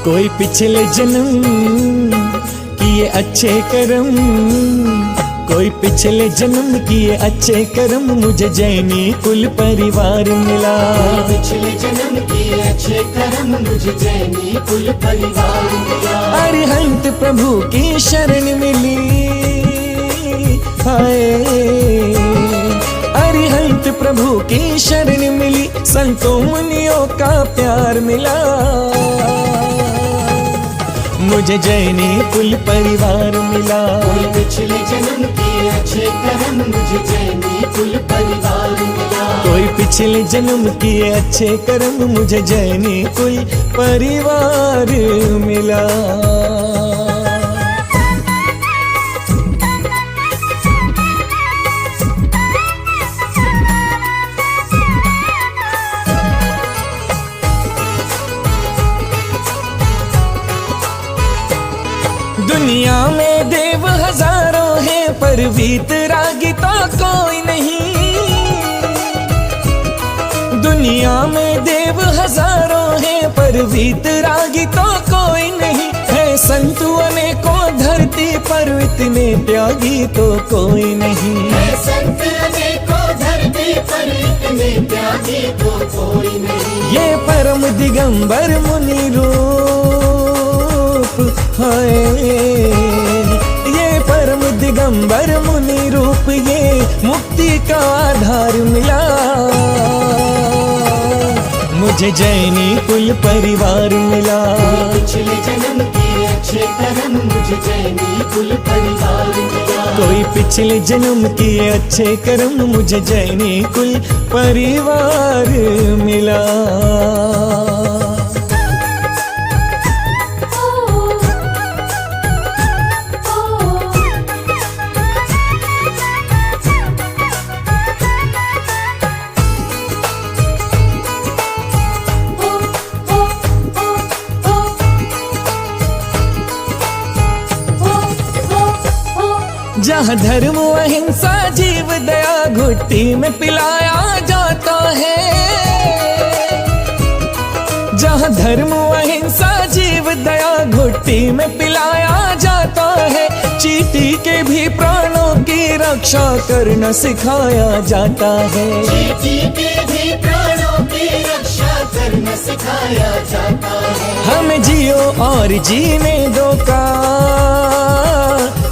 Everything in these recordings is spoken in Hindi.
कोई पिछले जन्म किए अच्छे कर्म, कोई पिछले जन्म किए अच्छे कर्म, मुझे जैनी कुल परिवार मिला। पिछले जन्म किए अच्छे कर्म, मुझे जैनी कुल परिवार मिला। अरिहंत प्रभु की शरण मिली, हाय अरिहंत प्रभु की शरण मिली, संतों मुनियों का प्यार मिला। मुझे जैनी कुल परिवार मिला। पिछले जन्म किए अच्छे कर्म, मुझे जैनी कुल परिवार मिला। कोई पिछले जन्म किए अच्छे कर्म, मुझे जैनी कुल परिवार मिला। दुनिया में देव हजारों हैं, पर वीतरागी तो कोई नहीं। दुनिया में देव हजारों हैं, पर वीतरागी तो कोई नहीं। है संत अनेकों धरती पर, इतने त्यागी तो कोई नहीं। है संत अनेकों धरती पर, इतने त्यागी तो कोई नहीं। ये परम दिगंबर मुनि रूप, हाय ये परम दिगंबर मुनि रूप, ये मुक्ति का आधार मिला। मुझे जैनी कुल परिवार मिला। पिछले जन्म किए अच्छे कर्म, मुझे जैनी कुल परिवार मिला। कोई पिछले जन्म किए अच्छे कर्म, मुझे जैनी कुल परिवार मिला। जहाँ धर्म अहिंसा जीव दया घुट्टी में पिलाया जाता है। जहाँ धर्म अहिंसा जीव दया घुट्टी में पिलाया जाता है। चींटी के भी प्राणों की रक्षा करना सिखाया जाता है। चींटी के भी प्राणों की रक्षा करना सिखाया जाता है। हमें जियो और जीने दो का,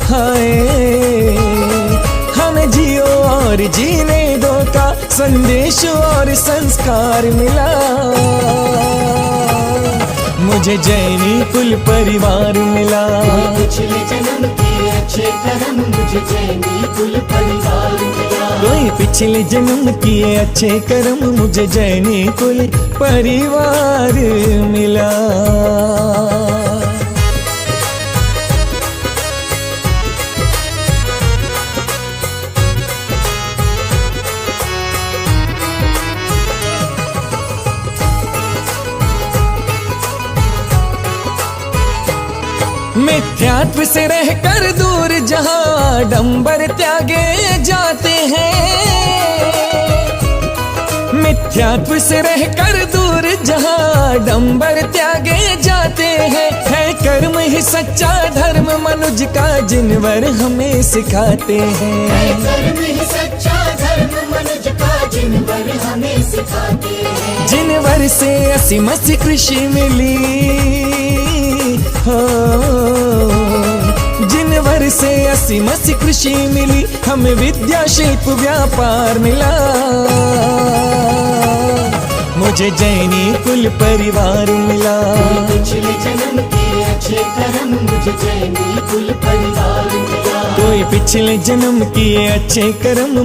हाय हमें जियो और जीने दो का संदेश और संस्कार मिला। मुझे जैनी कुल परिवार मिला। पिछले जन्म किए अच्छे कर्म, मुझे जैनी कुल परिवार मिला। कोई पिछले जन्म किए अच्छे कर्म, मुझे जैनी कुल परिवार मिला। मिथ्यात्व से रहकर दूर जहाँ आडंबर त्यागे जाते हैं। मिथ्यात्व से रहकर दूर जहाँ आडंबर त्यागे जाते हैं। है कर्म ही सच्चा धर्म मनुज का, जिनवर हमें सिखाते हैं। है कर्म ही सच्चा धर्म मनुज का, जिनवर हमें सिखाते हैं। जिनवर से असीमसी कृषि मिली, जिनवर से असीमसी कृषि मिली, हमें विद्या शिल्प व्यापार मिला। मुझे जैनी कुल परिवार मिला। पिछले जन्म किए अच्छे कर्म, मुझे जैनी कुल परिवार मिला। कोई पिछले जन्म किए अच्छे कर्म,